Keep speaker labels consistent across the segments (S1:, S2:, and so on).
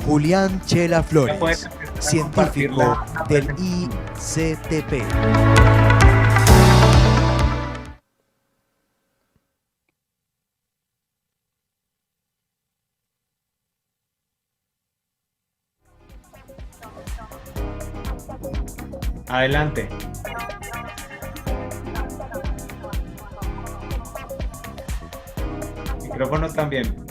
S1: Julián Chela
S2: Ya puedes
S1: Flores,
S2: empezar a
S1: científico
S2: compartirla.
S1: del ICTP.
S2: Adelante. Micrófono también.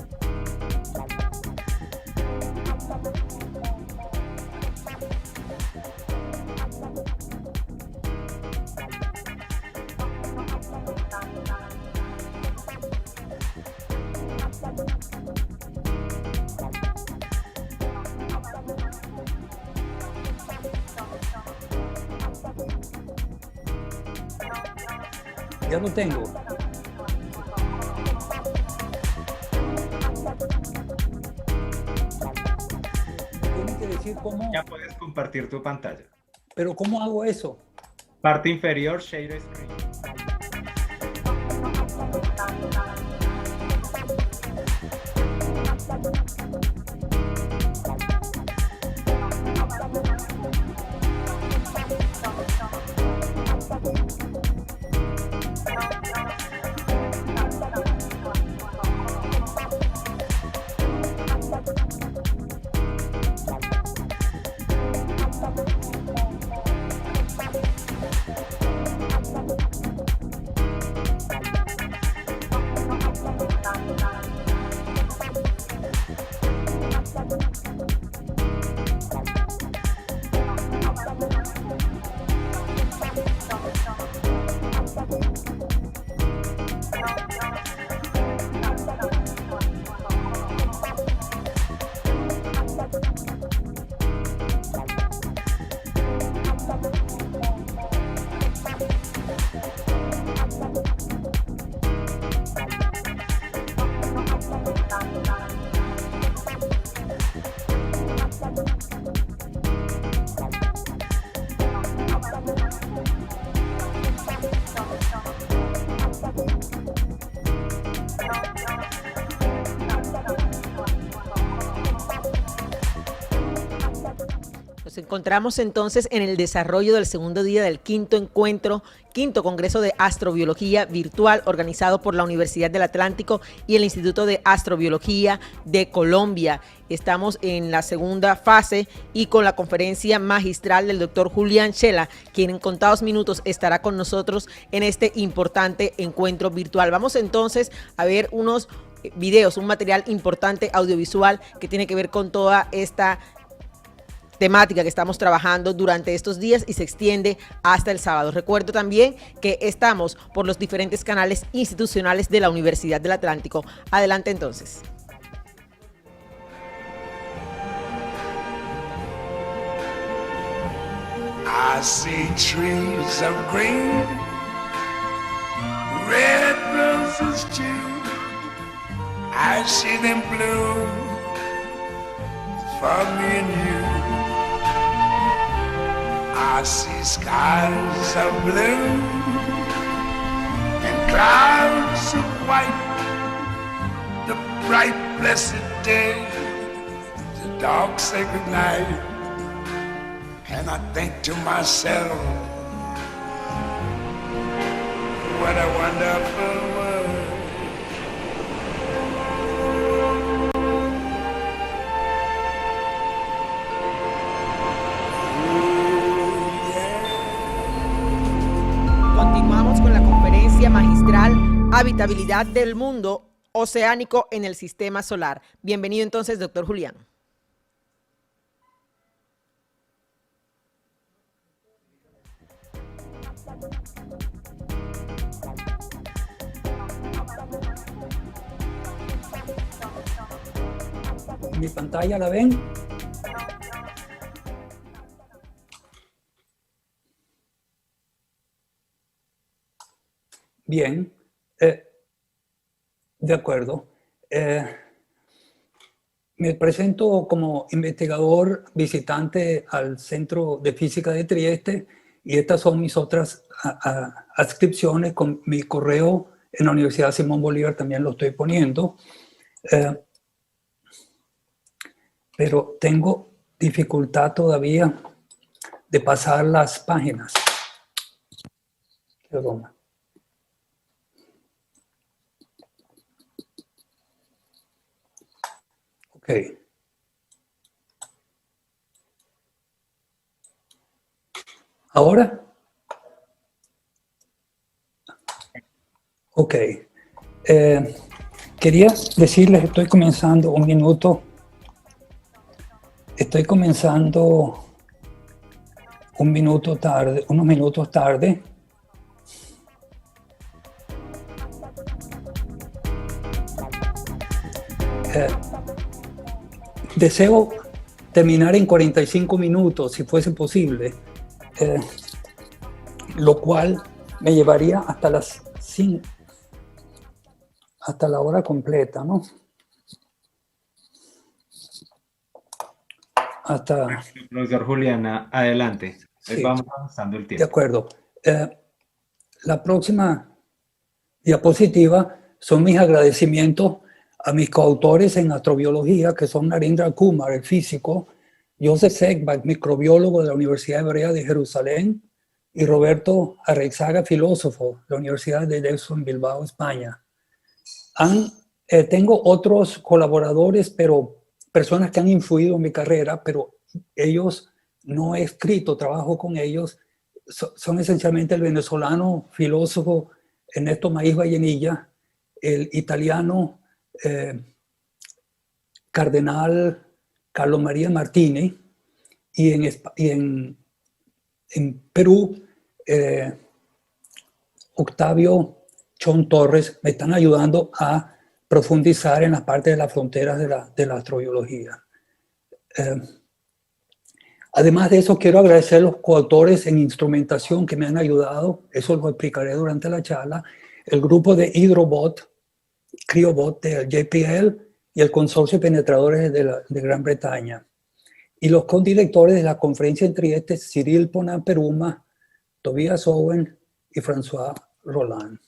S3: Ya lo tengo. Tiene que decir cómo,
S2: Ya puedes compartir tu pantalla.
S3: pero ¿cómo hago eso?
S2: Parte inferior, share screen.
S4: Nos encontramos entonces en el desarrollo del segundo día del quinto Congreso de Astrobiología Virtual organizado por la Universidad del Atlántico y el Instituto de Astrobiología de Colombia. Estamos en la segunda fase y con la conferencia magistral del doctor Julián Chela, quien en contados minutos estará con nosotros en este importante encuentro virtual. Vamos entonces a ver unos videos, un material importante audiovisual que tiene que ver con toda esta temática que estamos trabajando durante estos días y se extiende hasta el sábado. Recuerdo también que estamos por los diferentes canales institucionales de la Universidad del Atlántico. Adelante entonces.
S5: I see trees of green, red roses too. I see them bloom for me and you. I see skies of blue and clouds of white, the bright blessed day, the dark sacred night. And I think to myself, what a wonderful world.
S4: Continuamos con la conferencia magistral Habitabilidad del mundo oceánico en el sistema solar. Bienvenido entonces, doctor Julián.
S3: ¿Mi pantalla la ven? Bien, de acuerdo. Me presento como investigador visitante al Centro de Física de Trieste y estas son mis otras adscripciones con mi correo en la Universidad Simón Bolívar, también lo estoy poniendo. pero tengo dificultad todavía de pasar las páginas. Qué broma. Ok. ¿Ahora? Ok. Quería decirles, estoy comenzando un minuto. Estoy comenzando un minuto tarde, unos minutos tarde. Deseo terminar en 45 minutos, si fuese posible, lo cual me llevaría hasta las 5, hasta la hora completa, ¿no? Hasta...
S2: Profesor Juliana, adelante.
S3: Sí.
S2: Vamos avanzando el
S3: De
S2: tiempo.
S3: acuerdo. La próxima diapositiva son mis agradecimientos a mis coautores en astrobiología, que son Narendra Kumar, el físico, Joseph Segbach, microbiólogo de la Universidad Hebrea de Jerusalén, y Roberto Arreizaga, filósofo de la Universidad de Deusto en Bilbao, España. Tengo otros colaboradores, pero personas que han influido en mi carrera, pero ellos no he escrito, trabajo con ellos. Son esencialmente el venezolano filósofo Ernesto Maíz Vallenilla, el italiano cardenal Carlos María Martini, y en Perú, Octavio Chon Torres me están ayudando a profundizar en las partes de las fronteras de la astrobiología. Además de eso, quiero agradecer a los coautores en instrumentación que me han ayudado, eso lo explicaré durante la charla, el grupo de Hydrobot, Cryobot del JPL y el Consorcio de Penetradores de Gran Bretaña. Y los condirectores de la conferencia en Trieste, Cyril Ponan Peruma, Tobias Owen y François Roland.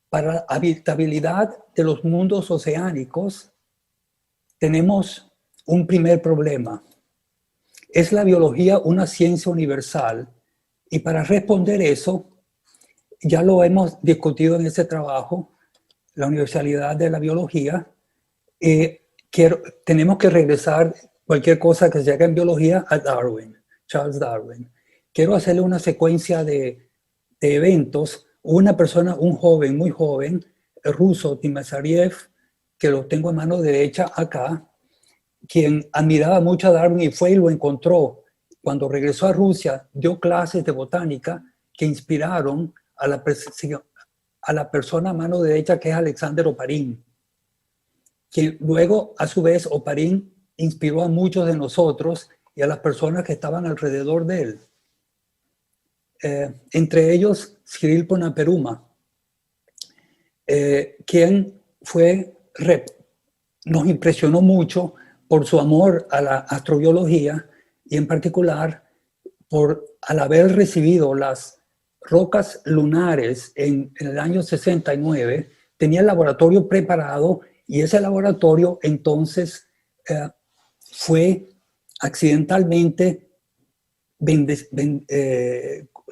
S3: Para la habitabilidad de los mundos oceánicos, tenemos un primer problema. ¿Es la biología una ciencia universal? Y para responder eso, ya lo hemos discutido en ese trabajo, la Universalidad de la Biología. Tenemos que regresar cualquier cosa que se haga en biología a Darwin, Charles Darwin. Quiero hacerle una secuencia de eventos. Una persona, un joven, muy joven, el ruso, Timofeyev, que lo tengo en mano derecha acá, quien admiraba mucho a Darwin y fue y lo encontró. Cuando regresó a Rusia, dio clases de botánica que inspiraron a la persona a mano derecha, que es Alexander Oparin, que luego, a su vez, Oparin inspiró a muchos de nosotros y a las personas que estaban alrededor de él. Entre ellos, Cyril Ponan Peruma, quien nos impresionó mucho por su amor a la astrobiología y en particular al haber recibido las rocas lunares en el año 69, tenía el laboratorio preparado y ese laboratorio entonces fue accidentalmente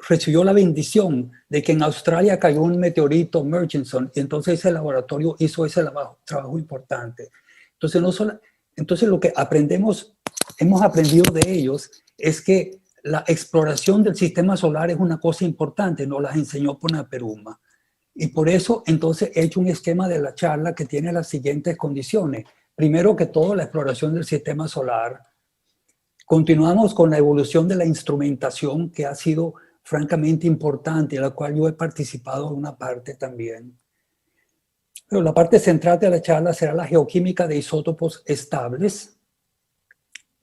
S3: recibió la bendición de que en Australia cayó un meteorito Murchison y entonces ese laboratorio hizo ese trabajo importante. Entonces lo que hemos aprendido de ellos es que la exploración del sistema solar es una cosa importante, nos las enseñó Ponan Peruma. Y por eso entonces he hecho un esquema de la charla que tiene las siguientes condiciones. Primero que todo, la exploración del sistema solar. Continuamos con la evolución de la instrumentación, que ha sido francamente importante, en la cual yo he participado en una parte también. Pero la parte central de la charla será la geoquímica de isótopos estables.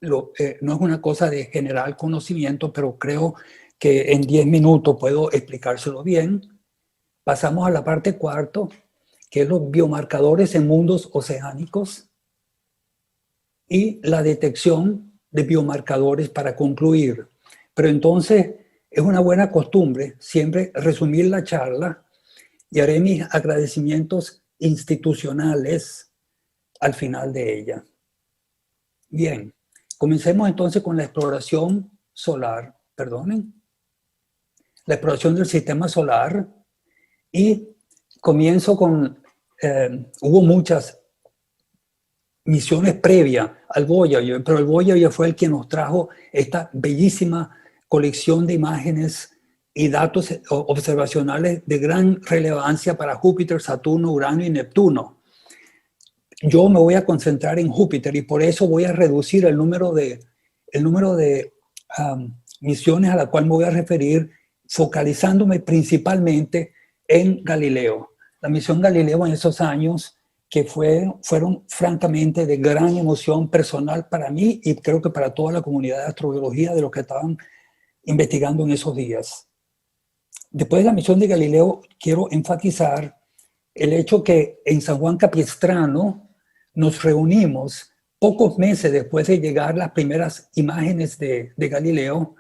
S3: No es una cosa de general conocimiento, pero creo que en 10 minutos puedo explicárselo bien. Pasamos a la parte cuarto, que es los biomarcadores en mundos oceánicos y la detección de biomarcadores para concluir. Pero entonces es una buena costumbre siempre resumir la charla y haré mis agradecimientos institucionales al final de ella. Bien, comencemos entonces con la exploración solar, perdonen, la exploración del sistema solar, y comienzo con, hubo muchas misiones previas al Voyager, pero el Voyager fue el que nos trajo esta bellísima colección de imágenes y datos observacionales de gran relevancia para Júpiter, Saturno, Urano y Neptuno. Yo me voy a concentrar en Júpiter y por eso voy a reducir el número de misiones a la cual me voy a referir, focalizándome principalmente en Galileo. La misión Galileo en esos años que fueron francamente de gran emoción personal para mí y creo que para toda la comunidad de astrobiología de los que estaban investigando en esos días. Después de la misión de Galileo, quiero enfatizar el hecho que en San Juan Capistrano nos reunimos pocos meses después de llegar las primeras imágenes de Galileo,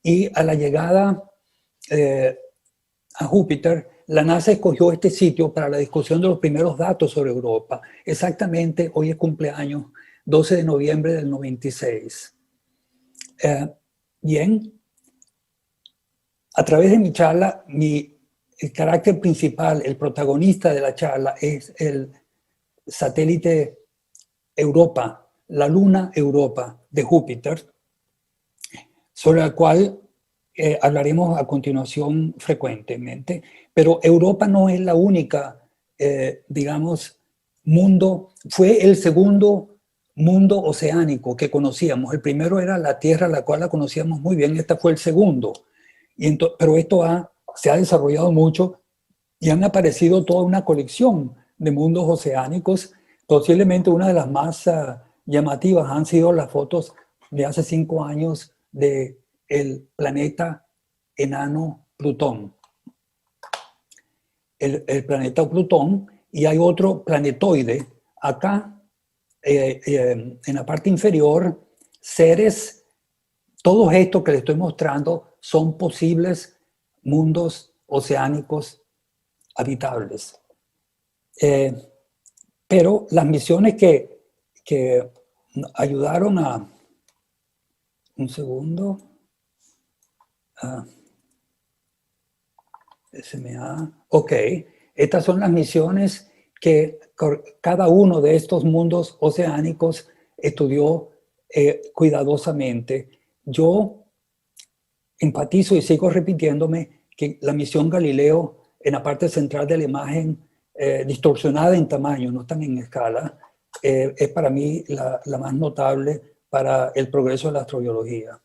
S3: y a la llegada a Júpiter, la NASA escogió este sitio para la discusión de los primeros datos sobre Europa. Exactamente, hoy es cumpleaños, 12 de noviembre del 96. Bien, a través de mi charla, el carácter principal, el protagonista de la charla es el satélite Europa, la luna Europa de Júpiter, sobre la cual hablaremos a continuación frecuentemente. Pero Europa no es la única, digamos, mundo, fue el segundo mundo oceánico que conocíamos. El primero era la Tierra, la cual la conocíamos muy bien, este fue el segundo. Pero esto se ha desarrollado mucho y han aparecido toda una colección de mundos oceánicos. Posiblemente una de las más llamativas han sido las fotos de hace 5 años del planeta enano Plutón. El planeta Plutón, y hay otro planetoide acá en la parte inferior. Ceres, todos estos que les estoy mostrando son posibles mundos oceánicos habitables. Pero las misiones que ayudaron a... Un segundo. SMA. Ok, estas son las misiones que cada uno de estos mundos oceánicos estudió cuidadosamente. Yo enfatizo y sigo repitiéndome que la misión Galileo, en la parte central de la imagen, distorsionada en tamaño, no tan en escala, es para mí la más notable para el progreso de la astrobiología.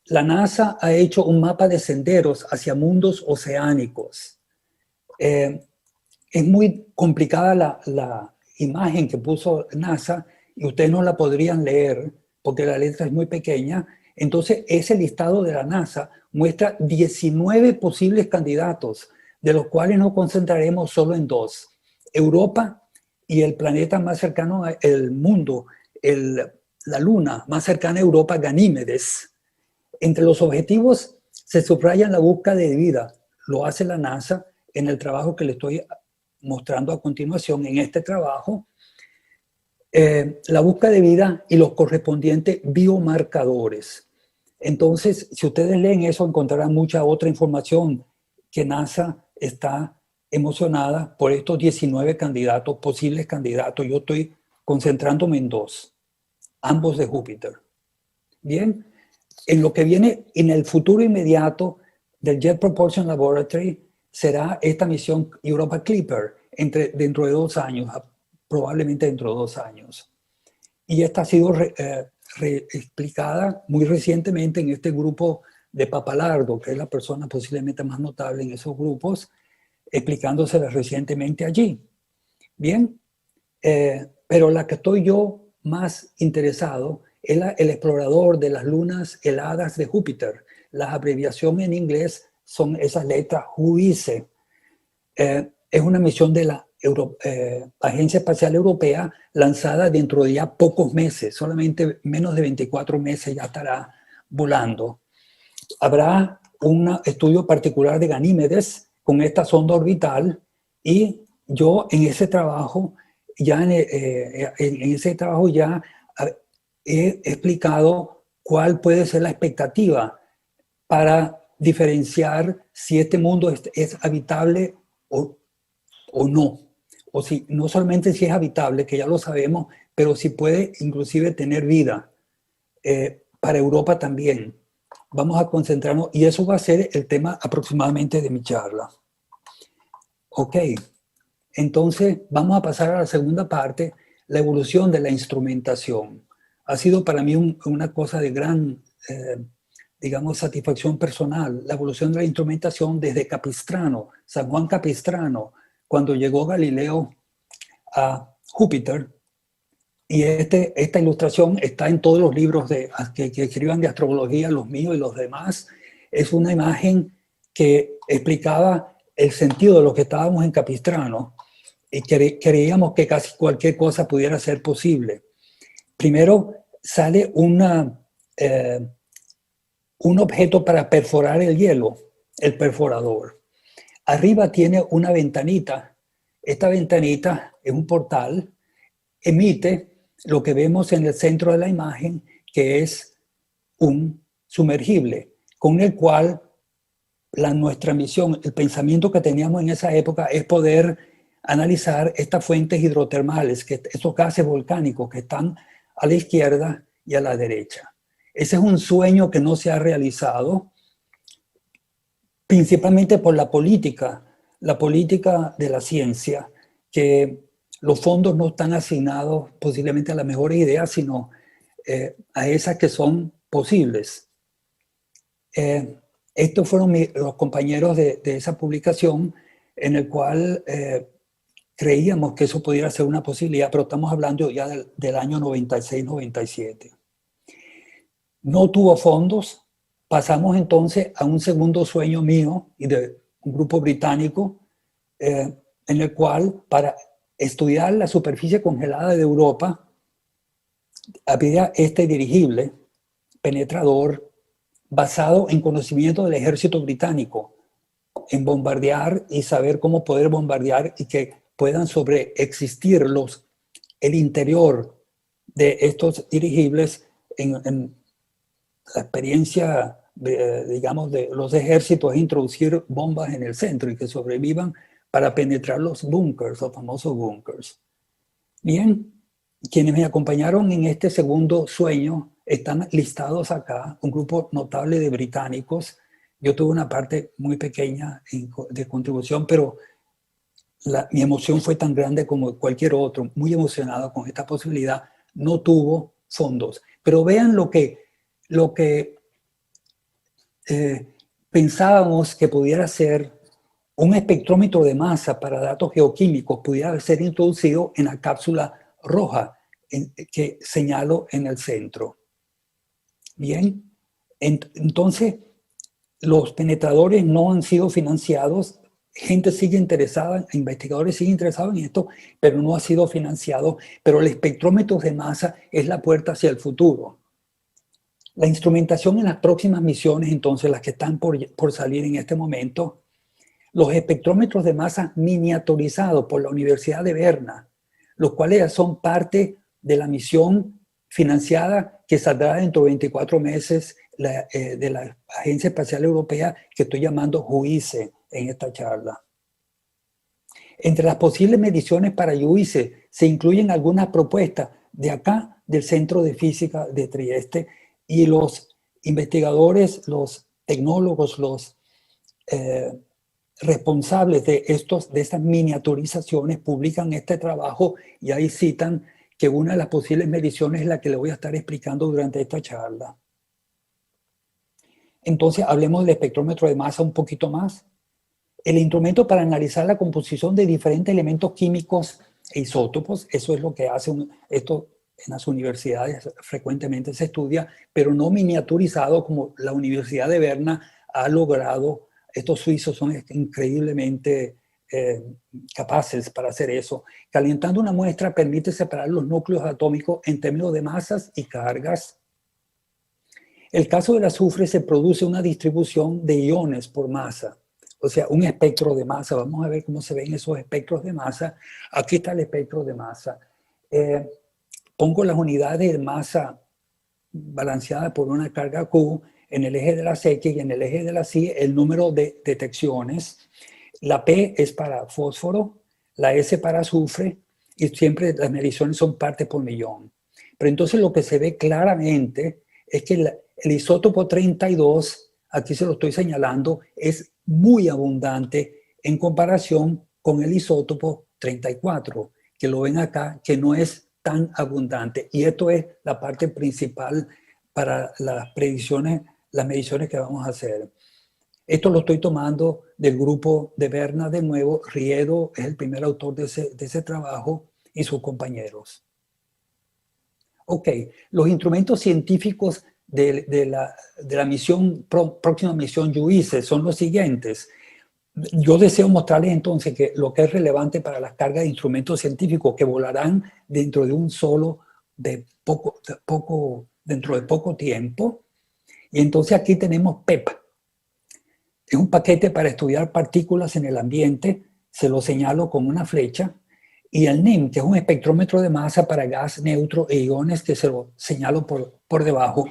S3: La NASA ha hecho un mapa de senderos hacia mundos oceánicos. Es muy complicada la imagen que puso NASA y ustedes no la podrían leer porque la letra es muy pequeña. Entonces, ese listado de la NASA muestra 19 posibles candidatos, de los cuales nos concentraremos solo en 2. Europa y el planeta más cercano al mundo, la luna más cercana a Europa, Ganímedes. Entre los objetivos se subraya la búsqueda de vida. Lo hace la NASA en el trabajo que le estoy mostrando a continuación. En este trabajo, la búsqueda de vida y los correspondientes biomarcadores. Entonces, si ustedes leen eso, encontrarán mucha otra información que NASA está emocionada por estos 19 candidatos, posibles candidatos. Yo estoy concentrándome en 2, ambos de Júpiter. Bien, en lo que viene en el futuro inmediato del Jet Propulsion Laboratory será esta misión Europa Clipper dentro de 2 años, probablemente dentro de 2 años. Y esta ha sido explicada muy recientemente en este grupo de Papalardo, que es la persona posiblemente más notable en esos grupos, explicándosela recientemente allí. Bien, pero la que estoy yo más interesado es el explorador de las lunas heladas de Júpiter. Las abreviaciones en inglés son esas letras JUICE. Es una misión de la Agencia Espacial Europea lanzada dentro de ya pocos meses, solamente menos de 24 meses ya estará volando. Habrá un estudio particular de Ganímedes con esta sonda orbital y yo en ese trabajo ya en ese trabajo ya he explicado cuál puede ser la expectativa para diferenciar si este mundo es habitable o no. O si no solamente si es habitable, que ya lo sabemos, pero si puede inclusive tener vida para Europa también. Vamos a concentrarnos, y eso va a ser el tema aproximadamente de mi charla. Ok, entonces vamos a pasar a la segunda parte, la evolución de la instrumentación. Ha sido para mí una cosa de gran, digamos, satisfacción personal, la evolución de la instrumentación desde Capistrano, San Juan Capistrano, cuando llegó Galileo a Júpiter. Y esta ilustración está en todos los libros que escriban de astrología, los míos y los demás. Es una imagen que explicaba el sentido de lo que estábamos en Capistrano y creíamos que casi cualquier cosa pudiera ser posible. Primero sale un objeto para perforar el hielo, el perforador. Arriba tiene una ventanita. Esta ventanita es un portal, emite lo que vemos en el centro de la imagen, que es un sumergible, con el cual nuestra misión, el pensamiento que teníamos en esa época es poder analizar estas fuentes hidrotermales, estos gases volcánicos que están a la izquierda y a la derecha. Ese es un sueño que no se ha realizado, principalmente por la política de la ciencia, que los fondos no están asignados posiblemente a las mejores ideas, sino a esas que son posibles. Estos fueron los compañeros de esa publicación en el cual creíamos que eso pudiera ser una posibilidad, pero estamos hablando ya del año 96-97. No tuvo fondos. Pasamos entonces a un segundo sueño mío y de un grupo británico en el cual, para estudiar la superficie congelada de Europa, había este dirigible penetrador basado en conocimiento del ejército británico, en bombardear y saber cómo poder bombardear y que puedan sobreexistir el interior de estos dirigibles en la experiencia, digamos, de los ejércitos, es introducir bombas en el centro y que sobrevivan para penetrar los búnkers, los famosos búnkers. Bien, quienes me acompañaron en este segundo sueño están listados acá, un grupo notable de británicos. Yo tuve una parte muy pequeña de contribución, pero mi emoción fue tan grande como cualquier otro, muy emocionado con esta posibilidad. No tuvo fondos. Pero vean lo que pensábamos que pudiera ser un espectrómetro de masa para datos geoquímicos, pudiera ser introducido en la cápsula roja que señalo en el centro. Bien, entonces los penetradores no han sido financiados, gente sigue interesada, investigadores siguen interesados en esto, pero no ha sido financiado, pero el espectrómetro de masa es la puerta hacia el futuro. La instrumentación en las próximas misiones, entonces las que están por salir en este momento, los espectrómetros de masa miniaturizados por la Universidad de Berna, los cuales son parte de la misión financiada que saldrá dentro de 24 meses de la Agencia Espacial Europea, que estoy llamando JUICE en esta charla. Entre las posibles mediciones para JUICE se incluyen algunas propuestas de acá, del Centro de Física de Trieste, y los investigadores, los tecnólogos, los responsables de estas miniaturizaciones publican este trabajo y ahí citan que una de las posibles mediciones es la que le voy a estar explicando durante esta charla. Entonces, hablemos del espectrómetro de masa un poquito más. El instrumento para analizar la composición de diferentes elementos químicos e isótopos, eso es lo que hace esto en las universidades frecuentemente se estudia, pero no miniaturizado como la Universidad de Berna ha logrado. Estos suizos son increíblemente capaces para hacer eso. Calentando una muestra permite separar los núcleos atómicos en términos de masas y cargas. El caso del azufre se produce una distribución de iones por masa. o sea, un espectro de masa. Vamos a ver cómo se ven esos espectros de masa. Aquí está el espectro de masa. Pongo las unidades de masa balanceadas por una carga Q en el eje de las X y en el eje de las Y el número de detecciones. La P es para fósforo, la S para azufre, y siempre las mediciones son partes por millón. Pero entonces lo que se ve claramente es que el isótopo 32, aquí se lo estoy señalando, es muy abundante en comparación con el isótopo 34, que lo ven acá, que no es tan abundante. Y esto es la parte principal para las predicciones, las mediciones que vamos a hacer. Esto lo estoy tomando del grupo de Berna de nuevo. Riedo es el primer autor de ese trabajo y sus compañeros. Ok, los instrumentos científicos de la misión, próxima misión JUICE son los siguientes. Yo deseo mostrarles entonces que lo que es relevante para las cargas de instrumentos científicos que volarán dentro de dentro de poco tiempo. Y entonces aquí tenemos PEP. Es un paquete para estudiar partículas en el ambiente, se lo señalo con una flecha. Y el NIM, que es un espectrómetro de masa para gas neutro e iones, que se lo señalo por debajo.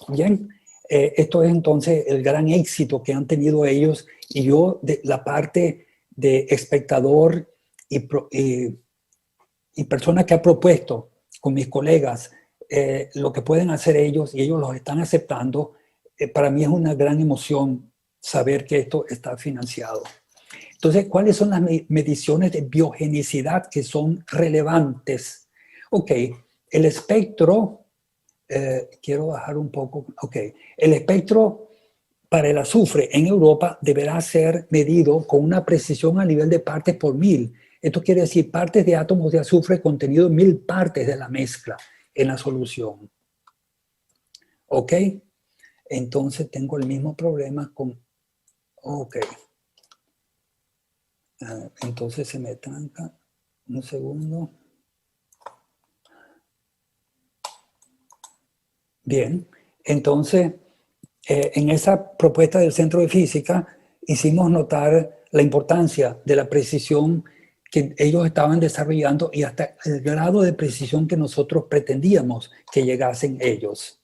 S3: Bien, esto es entonces el gran éxito que han tenido ellos, y yo de la parte de espectador y persona que ha propuesto con mis colegas lo que pueden hacer ellos, y ellos los están aceptando. Para mí es una gran emoción saber que esto está financiado. Entonces, ¿cuáles son las mediciones de biogenicidad que son relevantes? Ok, el espectro, quiero bajar un poco, ok, el espectro para el azufre en Europa deberá ser medido con una precisión a nivel de partes por mil. Esto quiere decir partes de átomos de azufre contenido en 1000 partes de la mezcla en la solución. Ok, entonces tengo el mismo problema con, ok. Entonces se me tranca un segundo. Bien, entonces en esa propuesta del Centro de Física hicimos notar la importancia de la precisión que ellos estaban desarrollando y hasta el grado de precisión que nosotros pretendíamos que llegasen ellos.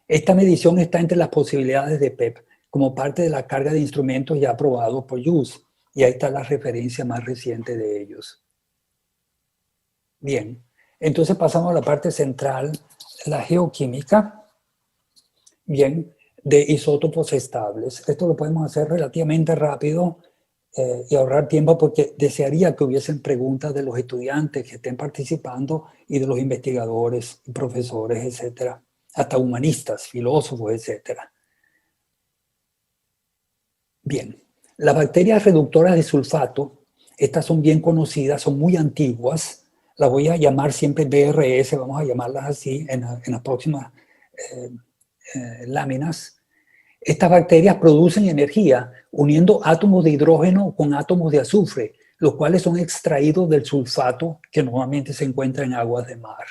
S3: Esta medición está entre las posibilidades de PEP como parte de la carga de instrumentos ya aprobados por JUICE. Y ahí está la referencia más reciente de ellos. Bien, entonces pasamos a la parte central, la geoquímica, bien, de isótopos estables. Esto lo podemos hacer relativamente rápido y ahorrar tiempo, porque desearía que hubiesen preguntas de los estudiantes que estén participando y de los investigadores, profesores, etcétera, hasta humanistas, filósofos, etcétera. Bien. Las bacterias reductoras de sulfato, estas son bien conocidas, son muy antiguas. Las voy a llamar siempre BRS, vamos a llamarlas así en las próximas láminas. Estas bacterias producen energía uniendo átomos de hidrógeno con átomos de azufre, los cuales son extraídos del sulfato que normalmente se encuentra en aguas de mar.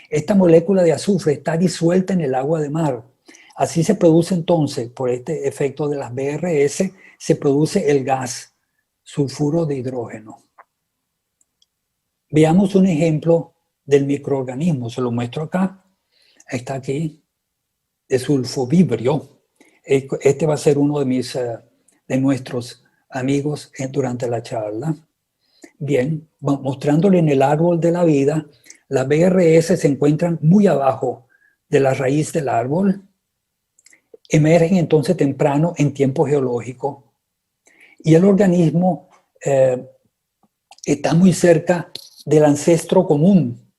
S3: Esta molécula de azufre está disuelta en el agua de mar. Así se produce entonces, por este efecto de las BRS, se produce el gas, sulfuro de hidrógeno. Veamos un ejemplo del microorganismo, se lo muestro acá. Está aquí, de sulfovibrio. Este va a ser uno de nuestros amigos durante la charla. Bien, mostrándole en el árbol de la vida, las BRS se encuentran muy abajo de la raíz del árbol. Emergen entonces temprano en tiempo geológico y el organismo está muy cerca del ancestro común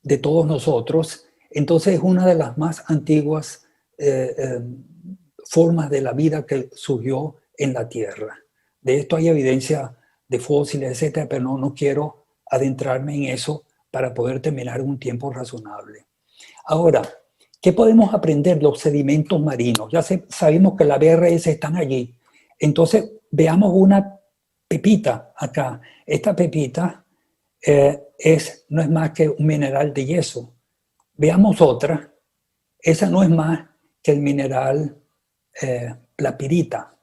S3: de todos nosotros. Entonces es una de las más antiguas formas de la vida que surgió en la Tierra. De esto hay evidencia de fósiles, etcétera, pero no quiero adentrarme en eso para poder terminar en un tiempo razonable. Ahora, ¿qué podemos aprender de los sedimentos marinos? Ya sabemos que las BRS están allí. Entonces, veamos una pepita acá. Esta pepita no es más que un mineral de yeso. Veamos otra. Esa no es más que el mineral la pirita.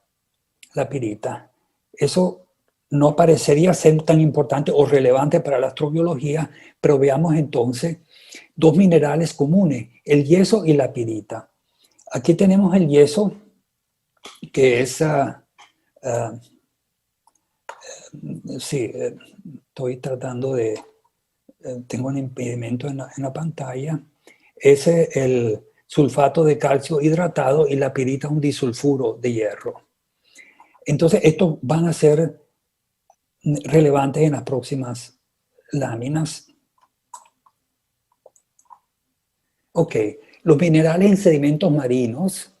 S3: la pirita. Eso no parecería ser tan importante o relevante para la astrobiología, pero veamos entonces dos minerales comunes, el yeso y la pirita. Aquí tenemos el yeso, que es, sí, estoy tratando de, tengo un impedimento en la pantalla, es el sulfato de calcio hidratado y la pirita un disulfuro de hierro. Entonces, estos van a ser relevantes en las próximas láminas. Ok, los minerales en sedimentos marinos.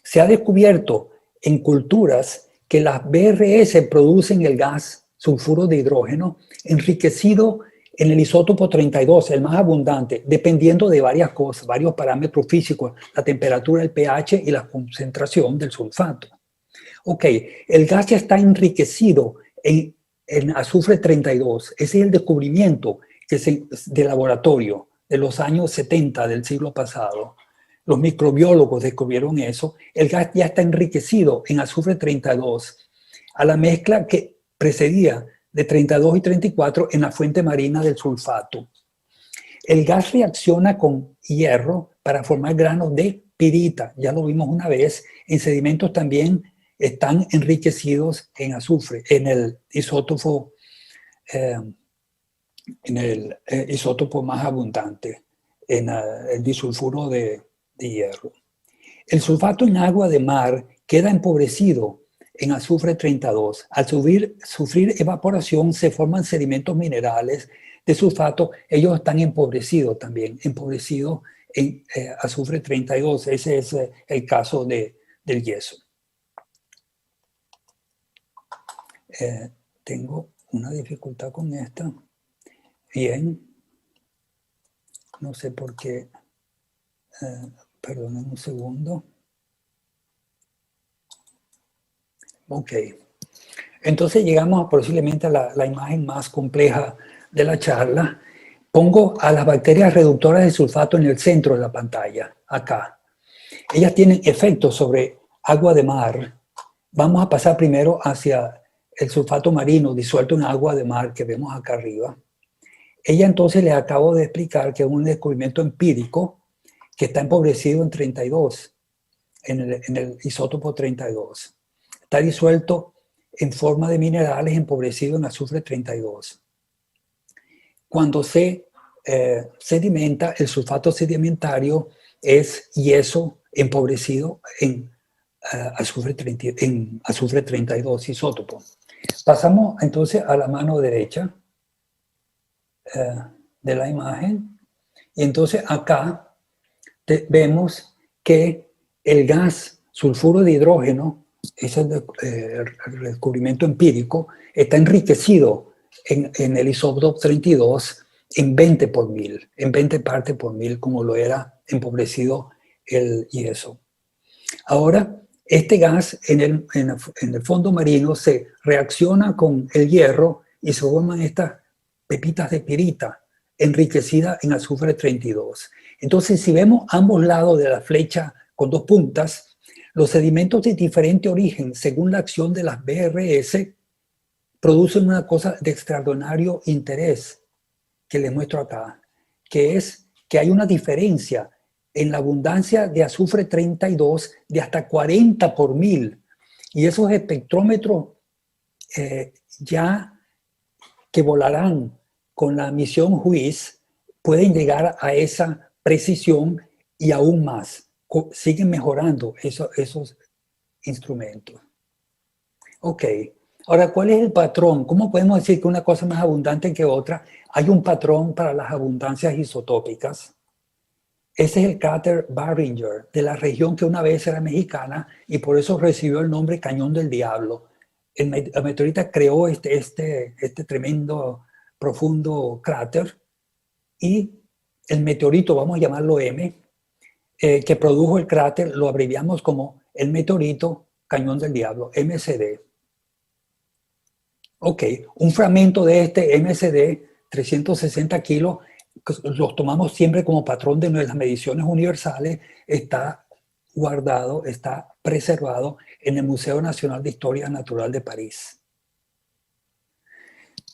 S3: Se ha descubierto en culturas que las BRS producen el gas sulfuro de hidrógeno enriquecido en el isótopo 32, el más abundante, dependiendo de varias cosas, varios parámetros físicos, la temperatura, el pH y la concentración del sulfato. Ok, el gas ya está enriquecido en azufre 32. Ese es el descubrimiento de laboratorio de los años 70 del siglo pasado. Los microbiólogos descubrieron eso. El gas ya está enriquecido en azufre 32 a la mezcla que precedía de 32 y 34 en la fuente marina del sulfato. El gas reacciona con hierro para formar granos de pirita. Ya lo vimos una vez. En sedimentos también están enriquecidos en azufre, en el isótopo más abundante, en el disulfuro de hierro. El sulfato en agua de mar queda empobrecido en azufre 32. Al sufrir evaporación se forman sedimentos minerales de sulfato. Ellos están empobrecidos también, empobrecidos en azufre 32. Ese es el caso del yeso. Tengo una dificultad con esta. Bien. No sé por qué. Perdonen un segundo. Ok. Entonces llegamos posiblemente a la imagen más compleja de la charla. Pongo a las bacterias reductoras de sulfato en el centro de la pantalla, acá. Ellas tienen efectos sobre agua de mar. Vamos a pasar primero hacia el sulfato marino disuelto en agua de mar que vemos acá arriba. Ella entonces les acabo de explicar que es un descubrimiento empírico que está empobrecido en 32, en el isótopo 32. Está disuelto en forma de minerales empobrecido en azufre 32. Cuando se sedimenta, el sulfato sedimentario es yeso empobrecido en azufre 32 isótopo. Pasamos entonces a la mano derecha de la imagen. Y entonces acá vemos que el gas sulfuro de hidrógeno, ese es el descubrimiento empírico, está enriquecido en el isótopo 32 en 20 por 1000, en 20 partes por 1000, como lo era empobrecido el yeso. Ahora, este gas en el fondo marino se reacciona con el hierro y se forman estas pepitas de pirita enriquecidas en azufre 32. Entonces, si vemos ambos lados de la flecha con dos puntas, los sedimentos de diferente origen, según la acción de las BRS, producen una cosa de extraordinario interés que les muestro acá, que es que hay una diferencia en la abundancia de azufre 32 de hasta 40 por 1000. Y esos espectrómetros ya que volarán con la misión JUICE pueden llegar a esa precisión y aún más. Siguen mejorando esos instrumentos. Ok, ahora, ¿cuál es el patrón? ¿Cómo podemos decir que una cosa es más abundante que otra? Hay un patrón para las abundancias isotópicas. Ese es el cráter Barringer, de la región que una vez era mexicana y por eso recibió el nombre Cañón del Diablo. La meteorita creó este tremendo, profundo cráter y el meteorito, vamos a llamarlo M, que produjo el cráter, lo abreviamos como el meteorito Cañón del Diablo, MCD. Ok, un fragmento de este MCD, 360 kilos, los tomamos siempre como patrón de las mediciones universales, está guardado, está preservado en el Museo Nacional de Historia Natural de París.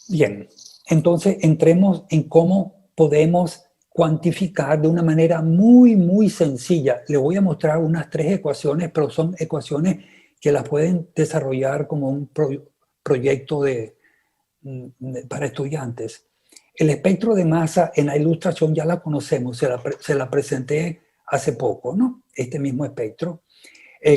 S3: Bien, entonces entremos en cómo podemos cuantificar de una manera muy sencilla. Le voy a mostrar unas 3 ecuaciones, pero son ecuaciones que las pueden desarrollar como un proyecto para estudiantes. El espectro de masa en la ilustración ya la conocemos, se la presenté hace poco, ¿no? Este mismo espectro.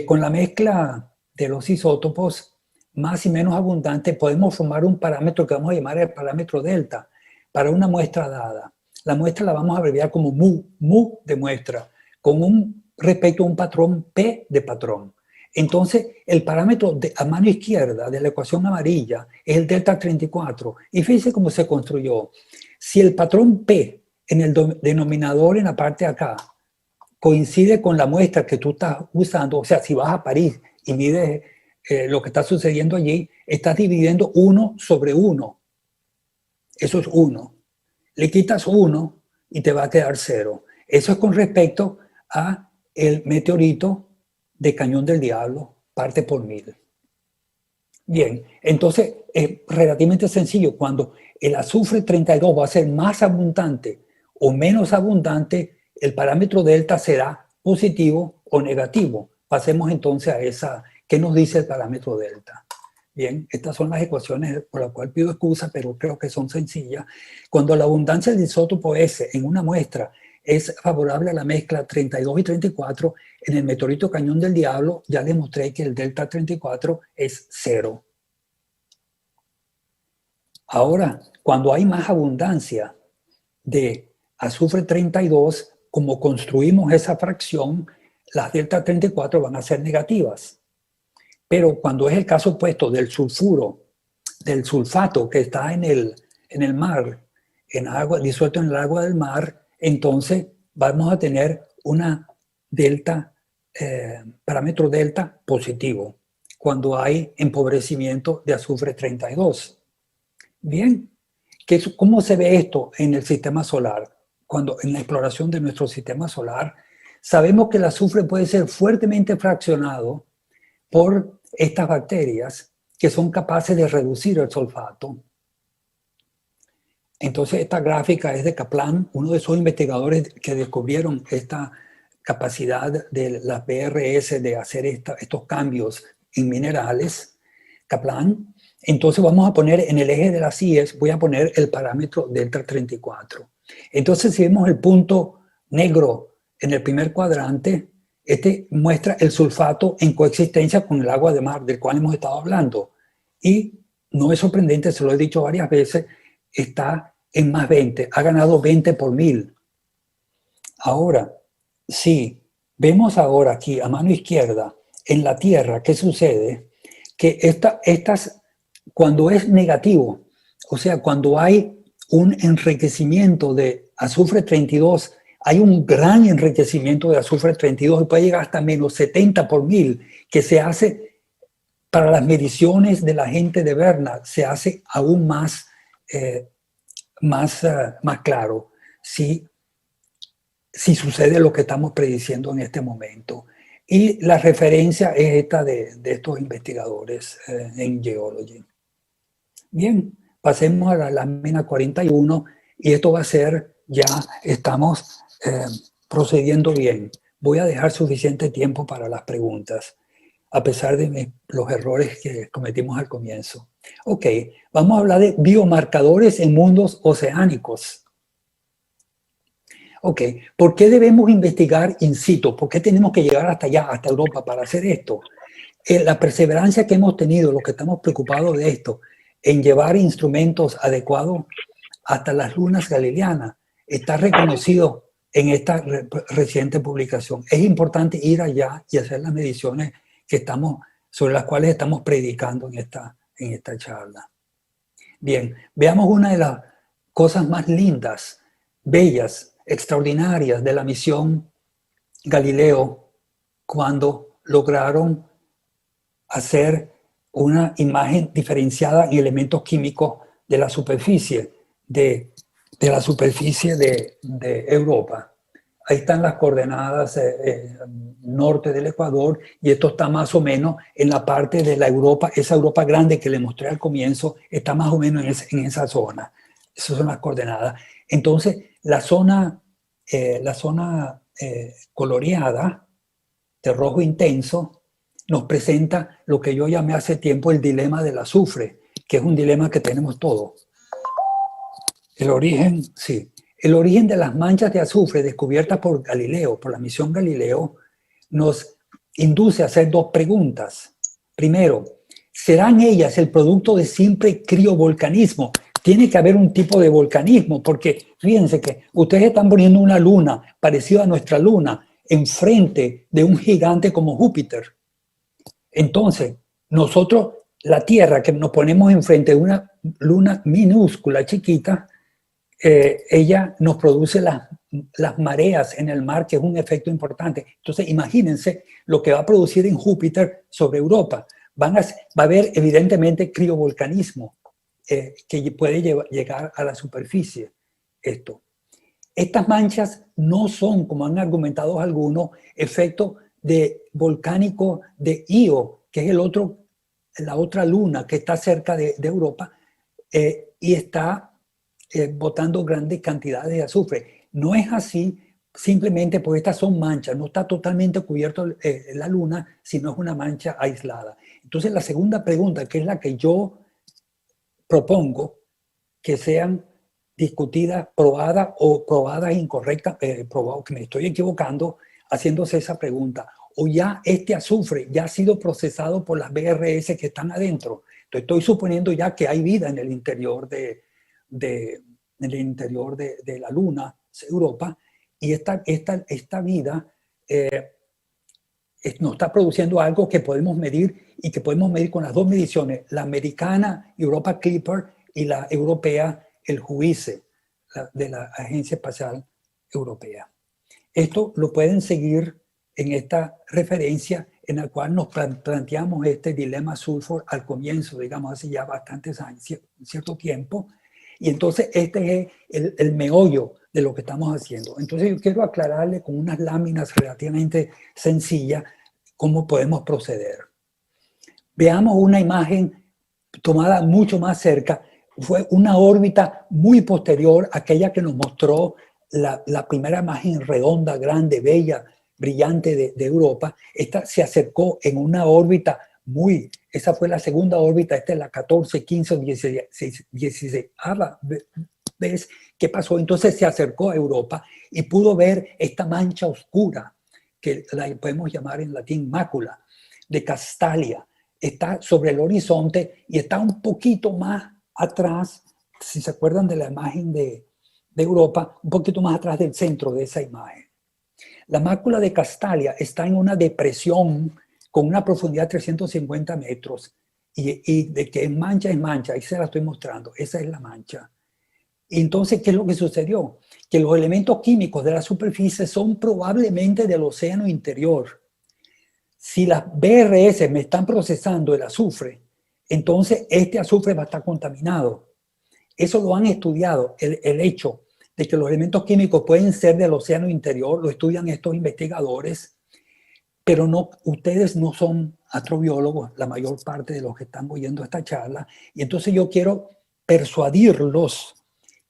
S3: Con la mezcla de los isótopos más y menos abundantes podemos formar un parámetro que vamos a llamar el parámetro delta para una muestra dada. La muestra la vamos a abreviar como mu de muestra, con respecto a un patrón P de patrón. Entonces, el parámetro a mano izquierda de la ecuación amarilla es el delta 34. Y fíjense cómo se construyó. Si el patrón P en el denominador en la parte de acá coincide con la muestra que tú estás usando, o sea, si vas a París y mides lo que está sucediendo allí, estás dividiendo 1 sobre 1. Eso es 1. Le quitas 1 y te va a quedar 0. Eso es con respecto a el meteorito de Cañón del Diablo, parte por 1000. Bien, entonces es relativamente sencillo. Cuando el azufre 32 va a ser más abundante o menos abundante, el parámetro delta será positivo o negativo. Pasemos entonces a esa, ¿qué nos dice el parámetro delta? Bien, estas son las ecuaciones por las cuales pido excusa, pero creo que son sencillas. Cuando la abundancia del isótopo S en una muestra es favorable a la mezcla 32 y 34, en el meteorito Cañón del Diablo ya les mostré que el delta 34 es 0. Ahora, cuando hay más abundancia de azufre 32, como construimos esa fracción, las delta 34 van a ser negativas. Pero cuando es el caso opuesto del sulfuro, del sulfato que está en el mar, en agua, disuelto en el agua del mar, entonces vamos a tener una delta, parámetro delta positivo, cuando hay empobrecimiento de azufre 32. Bien, ¿cómo se ve esto en el sistema solar? Cuando en la exploración de nuestro sistema solar, sabemos que el azufre puede ser fuertemente fraccionado por estas bacterias que son capaces de reducir el sulfato. Entonces esta gráfica es de Kaplan, uno de esos investigadores que descubrieron esta capacidad de las BRS de hacer estos cambios en minerales, Kaplan. Entonces vamos a poner en el eje de las IES, voy a poner el parámetro delta 34. Entonces si vemos el punto negro en el primer cuadrante, este muestra el sulfato en coexistencia con el agua de mar del cual hemos estado hablando. Y no es sorprendente, se lo he dicho varias veces, está en más 20, ha ganado 20 por 1000. Ahora, si vemos ahora aquí a mano izquierda en la Tierra, ¿qué sucede? Que cuando es negativo, o sea, cuando hay un enriquecimiento de azufre 32, hay un gran enriquecimiento de azufre 32 y puede llegar hasta menos 70 por 1000, que se hace para las mediciones de la gente de Berna, se hace aún más claro si sucede lo que estamos prediciendo en este momento. Y la referencia es esta de estos investigadores en Geology. Bien, pasemos a la lámina 41 y esto va a ser, ya estamos procediendo bien. Voy a dejar suficiente tiempo para las preguntas, a pesar de los errores que cometimos al comienzo. Ok, vamos a hablar de biomarcadores en mundos oceánicos. Ok, ¿por qué debemos investigar in situ? ¿Por qué tenemos que llegar hasta allá, hasta Europa para hacer esto? La perseverancia que hemos tenido, los que estamos preocupados de esto, en llevar instrumentos adecuados hasta las lunas galileanas, está reconocido en esta reciente publicación. Es importante ir allá y hacer las mediciones sobre las cuales estamos predicando en esta charla. Bien, veamos una de las cosas más lindas, bellas, extraordinarias de la misión Galileo cuando lograron hacer una imagen diferenciada en elementos químicos de la superficie de Europa. Ahí están las coordenadas norte del Ecuador, y esto está más o menos en la parte de la Europa, esa Europa grande que le mostré al comienzo, está más o menos en esa zona. Esas son las coordenadas. Entonces, la zona coloreada de rojo intenso nos presenta lo que yo llamé hace tiempo el dilema del azufre, que es un dilema que tenemos todos. El origen, sí. El origen de las manchas de azufre descubiertas por Galileo, por la misión Galileo, nos induce a hacer dos preguntas. Primero, ¿serán ellas el producto de simple criovolcanismo? Tiene que haber un tipo de volcanismo, porque fíjense que ustedes están poniendo una luna parecida a nuestra luna enfrente de un gigante como Júpiter. Entonces, nosotros, la Tierra, que nos ponemos enfrente de una luna minúscula, chiquita, ella nos produce las mareas en el mar, que es un efecto importante. Entonces, imagínense lo que va a producir en Júpiter sobre Europa. Va a haber evidentemente criovolcanismo que puede llegar a la superficie. Estas manchas no son, como han argumentado algunos, efecto de volcánico de Io, que es la otra luna que está cerca de Europa y está botando grandes cantidades de azufre. No es así, simplemente porque estas son manchas, no está totalmente cubierto la luna, sino es una mancha aislada. Entonces la segunda pregunta, que es la que yo propongo que sean discutidas, probadas o probadas incorrectas, probado que me estoy equivocando, haciéndose esa pregunta. O ya este azufre ya ha sido procesado por las BRS que están adentro. Entonces estoy suponiendo ya que hay vida en el interior de la Luna, Europa, y esta vida nos está produciendo algo que podemos medir y que podemos medir con las dos mediciones, la americana Europa Clipper y la europea, el JUICE, de la Agencia Espacial Europea. Esto lo pueden seguir en esta referencia en la cual nos planteamos este dilema sulfur al comienzo, digamos, hace ya bastantes años, cierto tiempo. Y entonces este es el meollo de lo que estamos haciendo. Entonces yo quiero aclararle con unas láminas relativamente sencillas cómo podemos proceder. Veamos una imagen tomada mucho más cerca. Fue una órbita muy posterior a aquella que nos mostró la primera imagen redonda, grande, bella, brillante de Europa. Esta se acercó en una órbita esa fue la segunda órbita, esta es la 14, 15, 16 vez que pasó. Entonces se acercó a Europa y pudo ver esta mancha oscura, que la podemos llamar en latín mácula, de Castalia. Está sobre el horizonte y está un poquito más atrás, si se acuerdan de la imagen de Europa, un poquito más atrás del centro de esa imagen. La mácula de Castalia está en una depresión con una profundidad de 350 metros, y de que es mancha, ahí se la estoy mostrando, esa es la mancha. Y entonces, ¿qué es lo que sucedió? Que los elementos químicos de la superficie son probablemente del océano interior. Si las BRS me están procesando el azufre, entonces este azufre va a estar contaminado. Eso lo han estudiado, el hecho de que los elementos químicos pueden ser del océano interior, lo estudian estos investigadores, pero ustedes no son astrobiólogos, la mayor parte de los que están oyendo esta charla, y entonces yo quiero persuadirlos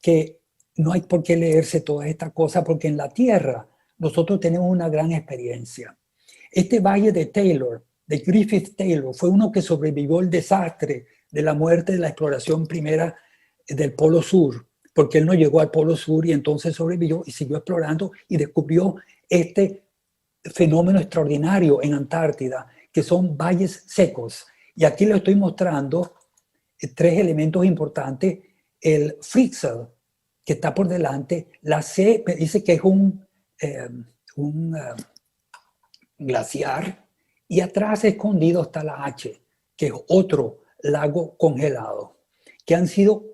S3: que no hay por qué leerse todas estas cosas, porque en la Tierra nosotros tenemos una gran experiencia. Este valle de Taylor, de Griffith Taylor, fue uno que sobrevivió el desastre de la muerte de la exploración primera del Polo Sur, porque él no llegó al Polo Sur y entonces sobrevivió y siguió explorando y descubrió este fenómeno extraordinario en Antártida, que son valles secos. Y aquí les estoy mostrando tres elementos importantes. El Fritzel, que está por delante, la C dice que es un glaciar, y atrás escondido está la H, que es otro lago congelado, que han sido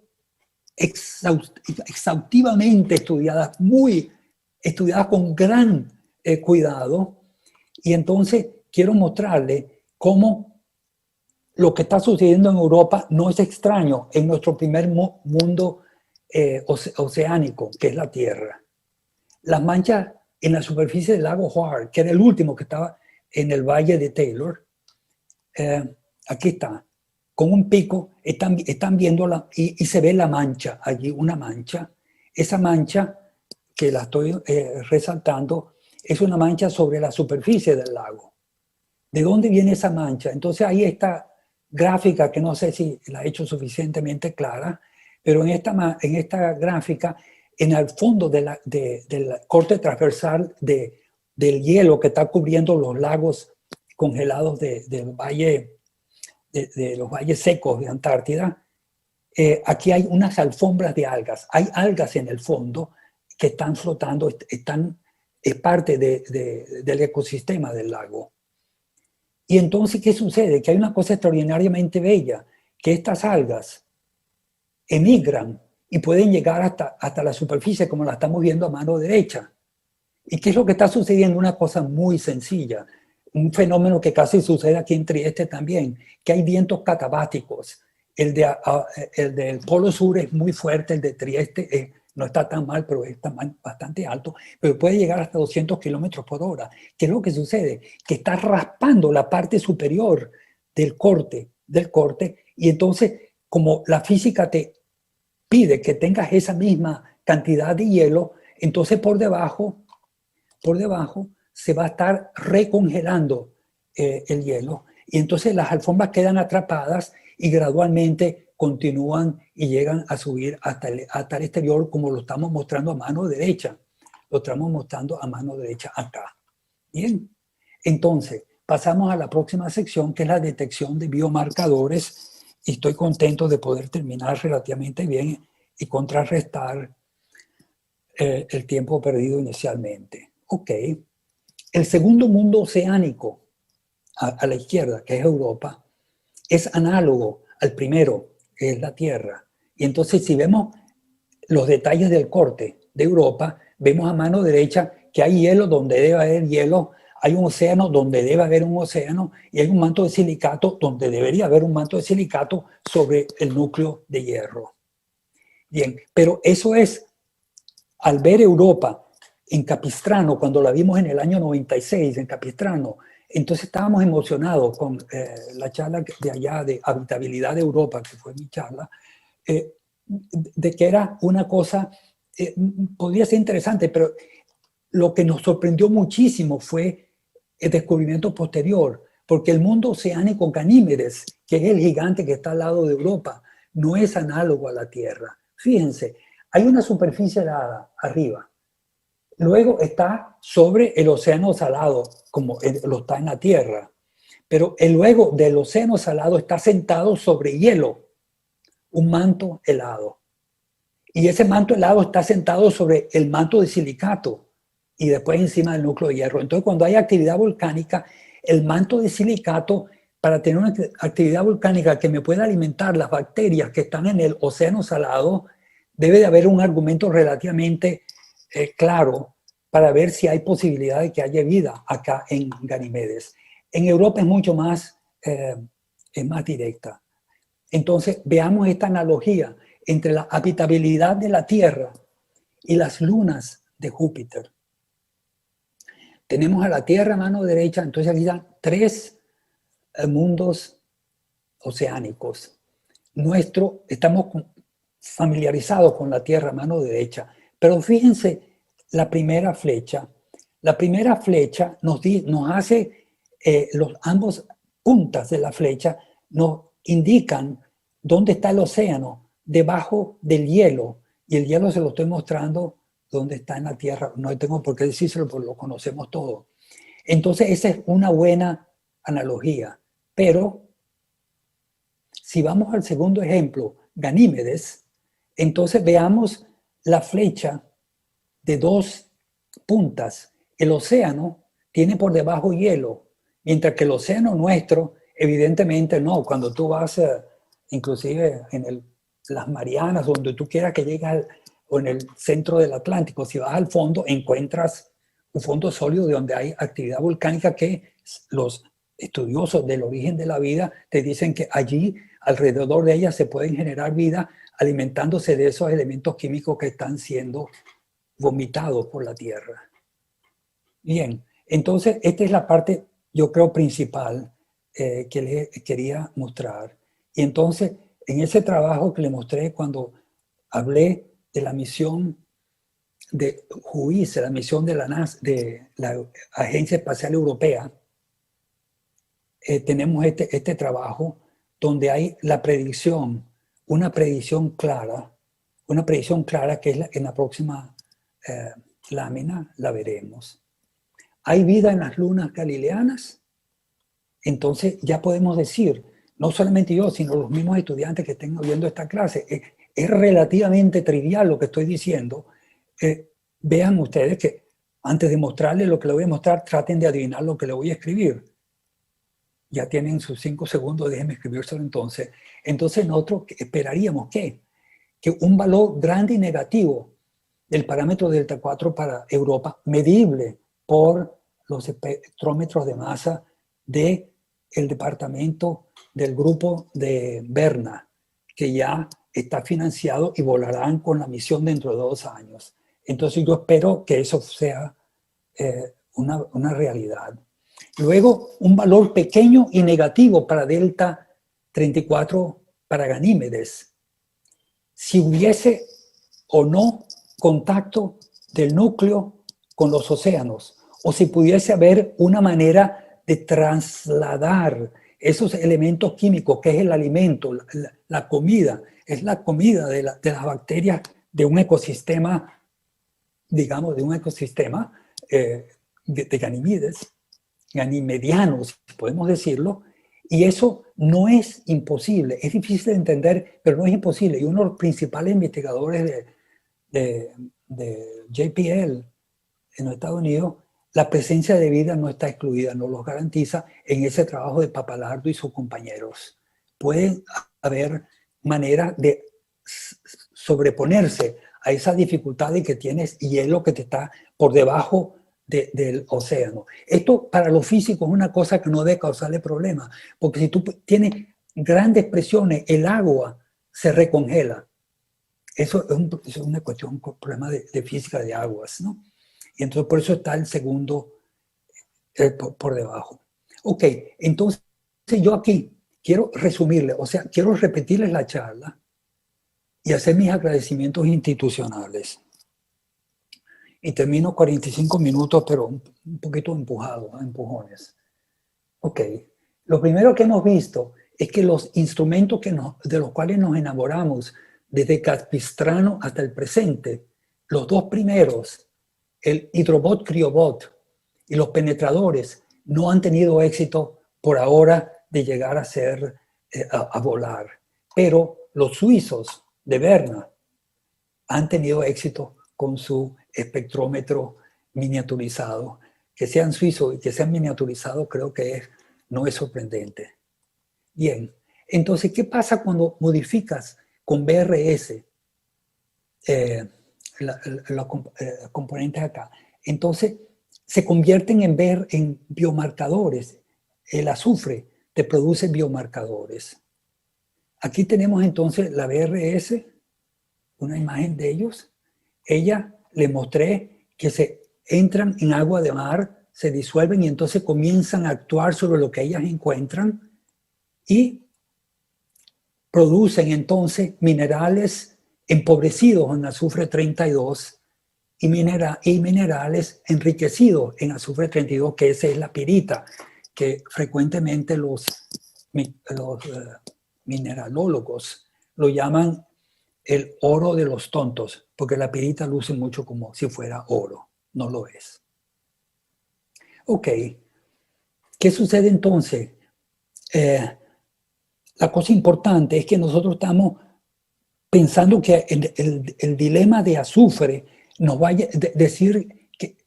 S3: exhaustivamente estudiadas, estudiadas con gran cuidado. Y entonces quiero mostrarle cómo lo que está sucediendo en Europa no es extraño en nuestro primer mundo oceánico, que es la Tierra. Las manchas en la superficie del lago Hoare, que era el último que estaba en el valle de Taylor. Aquí está, con un pico, están viendo y se ve la mancha allí, una mancha. Esa mancha, que la estoy resaltando, es una mancha sobre la superficie del lago. ¿De dónde viene esa mancha? Entonces ahí esta gráfica, que no sé si la he hecho suficientemente clara, pero en esta gráfica, en el fondo del corte transversal del hielo que está cubriendo los lagos congelados del valle, de los valles secos de Antártida, aquí hay unas alfombras de algas. Hay algas en el fondo que están flotando, es parte del ecosistema del lago. Y entonces, ¿qué sucede? Que hay una cosa extraordinariamente bella, que estas algas emigran y pueden llegar hasta la superficie, como la estamos viendo a mano derecha. ¿Y qué es lo que está sucediendo? Una cosa muy sencilla, un fenómeno que casi sucede aquí en Trieste también, que hay vientos catabáticos. El del Polo Sur es muy fuerte, el de Trieste no está tan mal, pero está bastante alto, pero puede llegar hasta 200 kilómetros por hora. ¿Qué es lo que sucede? Que está raspando la parte superior del corte, y entonces, como la física te pide que tengas esa misma cantidad de hielo, entonces por debajo se va a estar recongelando el hielo, y entonces las alfombras quedan atrapadas y gradualmente continúan y llegan a subir hasta el exterior, como lo estamos mostrando a mano derecha. Lo estamos mostrando a mano derecha acá. Bien, entonces pasamos a la próxima sección, que es la detección de biomarcadores, y estoy contento de poder terminar relativamente bien y contrarrestar el tiempo perdido inicialmente. Ok, el segundo mundo oceánico a la izquierda, que es Europa, es análogo al primero, que es la Tierra. Y entonces, si vemos los detalles del corte de Europa, vemos a mano derecha que hay hielo donde debe haber hielo, hay un océano donde debe haber un océano, y hay un manto de silicato donde debería haber un manto de silicato sobre el núcleo de hierro. Bien, pero eso es, al ver Europa en Capistrano, cuando la vimos en el año 96 en Capistrano, entonces estábamos emocionados con la charla de allá de habitabilidad de Europa, que fue mi charla, de que era una cosa, podría ser interesante, pero lo que nos sorprendió muchísimo fue el descubrimiento posterior, porque el mundo oceánico Ganímedes, que es el gigante que está al lado de Europa, no es análogo a la Tierra. Fíjense, hay una superficie helada arriba. Luego está sobre el océano salado, como lo está en la Tierra. Pero luego del océano salado está sentado sobre hielo, un manto helado. Y ese manto helado está sentado sobre el manto de silicato y después encima del núcleo de hierro. Entonces, cuando hay actividad volcánica, el manto de silicato, para tener una actividad volcánica que me pueda alimentar las bacterias que están en el océano salado, debe de haber un argumento relativamente claro para ver si hay posibilidad de que haya vida acá en Ganímedes. En Europa es mucho más, más directa. Entonces, veamos esta analogía entre la habitabilidad de la Tierra y las lunas de Júpiter. Tenemos a la Tierra a mano derecha, entonces aquí están tres mundos oceánicos. Estamos familiarizados con la Tierra a mano derecha, pero fíjense la primera flecha. La primera flecha nos hace, ambos puntas de la flecha nos indican dónde está el océano, debajo del hielo, y el hielo se lo estoy mostrando dónde está en la Tierra. No tengo por qué decírselo porque lo conocemos todo. Entonces esa es una buena analogía, pero si vamos al segundo ejemplo, Ganímedes, entonces veamos la flecha de dos puntas. El océano tiene por debajo hielo, mientras que el océano nuestro, evidentemente no. Cuando tú vas, inclusive en las Marianas, donde tú quieras que llegues, o en el centro del Atlántico, si vas al fondo, encuentras un fondo sólido de donde hay actividad volcánica, que los estudiosos del origen de la vida te dicen que allí, alrededor de ella, se pueden generar vida alimentándose de esos elementos químicos que están siendo vomitados por la Tierra. Bien, entonces esta es la parte, yo creo, principal que les quería mostrar. Y entonces, en ese trabajo que le mostré cuando hablé de la misión de JUICE, la misión de la NASA, de la Agencia Espacial Europea, tenemos este trabajo donde hay la predicción, una predicción clara que es en la próxima lámina la veremos. ¿Hay vida en las lunas galileanas? Entonces ya podemos decir, no solamente yo, sino los mismos estudiantes que estén oyendo esta clase, es relativamente trivial lo que estoy diciendo. Vean ustedes que antes de mostrarles lo que les voy a mostrar, traten de adivinar lo que les voy a escribir. Ya tienen sus 5 segundos, déjenme escribírselo entonces. Entonces nosotros esperaríamos que un valor grande y negativo del parámetro delta 4 para Europa, medible por los espectrómetros de masa del departamento del grupo de Berna, que ya está financiado y volarán con la misión dentro de 2 años. Entonces yo espero que eso sea una realidad. Luego, un valor pequeño y negativo para delta 34 para Ganímedes. Si hubiese o no contacto del núcleo con los océanos, o si pudiese haber una manera de trasladar esos elementos químicos, que es el alimento, la comida, es la comida de las bacterias de un ecosistema, digamos, de un ecosistema de Ganímedes, ganimedianos, podemos decirlo, y eso no es imposible, es difícil de entender, pero no es imposible. Y uno de los principales investigadores de JPL en los Estados Unidos, la presencia de vida no está excluida, no los garantiza en ese trabajo de Papalardo y sus compañeros. Puede haber maneras de sobreponerse a esas dificultades que tienes y es lo que te está por debajo del océano. Esto para los físicos es una cosa que no debe causarle problemas, porque si tú tienes grandes presiones, el agua se recongela. Eso es una cuestión, un problema de física de aguas, ¿no? Y entonces por eso está el segundo por debajo. Ok, entonces yo aquí quiero resumirles, o sea, quiero repetirles la charla y hacer mis agradecimientos institucionales. Y termino 45 minutos, pero un poquito empujado, ¿no? Empujones. Ok, lo primero que hemos visto es que los instrumentos de los cuales nos enamoramos desde Capistrano hasta el presente, los 2 primeros, el hidrobot, criobot y los penetradores, no han tenido éxito por ahora de llegar a ser, a volar. Pero los suizos de Berna han tenido éxito con su espectrómetro miniaturizado. Que sean suizos y que sean miniaturizados creo que no es sorprendente. Bien, entonces, ¿qué pasa cuando modificas con BRS los componentes acá? Entonces, se convierten en biomarcadores. El azufre te produce biomarcadores. Aquí tenemos entonces la BRS, una imagen de ellos. Ella le mostré que se entran en agua de mar, se disuelven y entonces comienzan a actuar sobre lo que ellas encuentran y producen entonces minerales empobrecidos en azufre 32 y minerales enriquecidos en azufre 32, que esa es la pirita, que frecuentemente los mineralólogos lo llaman el oro de los tontos, porque la pirita luce mucho como si fuera oro, no lo es. Ok, ¿qué sucede entonces? La cosa importante es que nosotros estamos pensando que el dilema de azufre nos va a decir que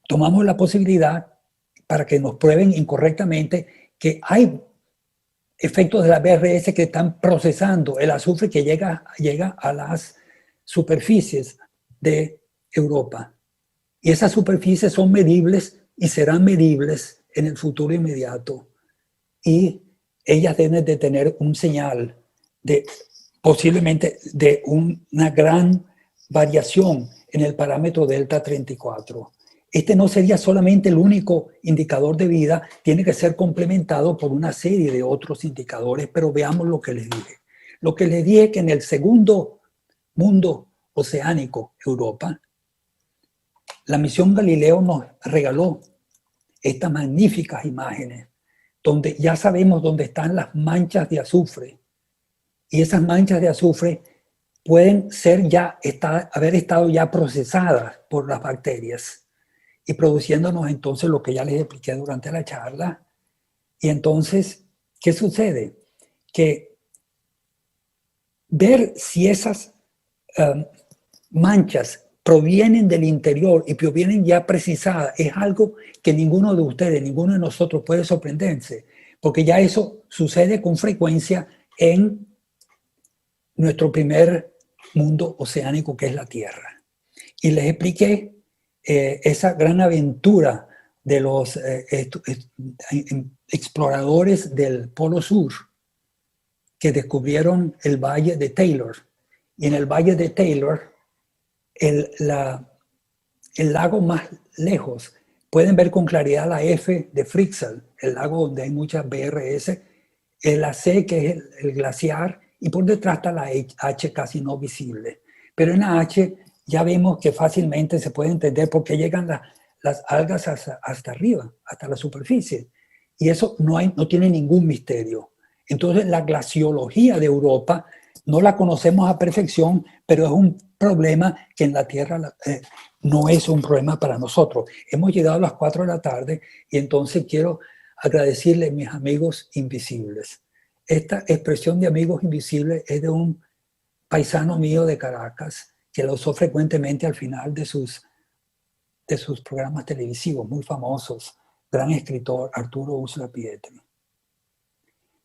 S3: tomamos la posibilidad para que nos prueben incorrectamente que hay efectos de la BRS que están procesando el azufre que llega a las superficies de Europa. Y esas superficies son medibles y serán medibles en el futuro inmediato. Y ellas deben de tener un señal posiblemente de una gran variación en el parámetro delta 34. este no sería solamente el único indicador de vida, tiene que ser complementado por una serie de otros indicadores, pero veamos lo que les dije. Lo que les dije es que en el segundo mundo oceánico, Europa, la misión Galileo nos regaló estas magníficas imágenes, donde ya sabemos dónde están las manchas de azufre, y esas manchas de azufre pueden ser haber estado ya procesadas por las bacterias y produciéndonos entonces lo que ya les expliqué durante la charla. Y entonces, ¿qué sucede? Que ver si esas manchas provienen del interior y provienen ya precisadas es algo que ninguno de ustedes, ninguno de nosotros puede sorprenderse, porque ya eso sucede con frecuencia en nuestro primer mundo oceánico, que es la Tierra. Y les expliqué esa gran aventura de los exploradores del Polo Sur que descubrieron el Valle de Taylor. Y en el Valle de Taylor, el lago más lejos, pueden ver con claridad la F de Fryxell, el lago donde hay muchas BRS, la C, que es el glaciar, y por detrás está la H casi no visible. Pero en la H ya vemos que fácilmente se puede entender por qué llegan las algas hasta arriba, hasta la superficie. Y eso no tiene ningún misterio. Entonces la glaciología de Europa no la conocemos a perfección, pero es un problema que en la Tierra no es un problema para nosotros. Hemos llegado a las 4 de la tarde y entonces quiero agradecerle a mis amigos invisibles. Esta expresión de amigos invisibles es de un paisano mío de Caracas que lo usó frecuentemente al final de sus programas televisivos muy famosos, gran escritor Arturo Uslar Pietri.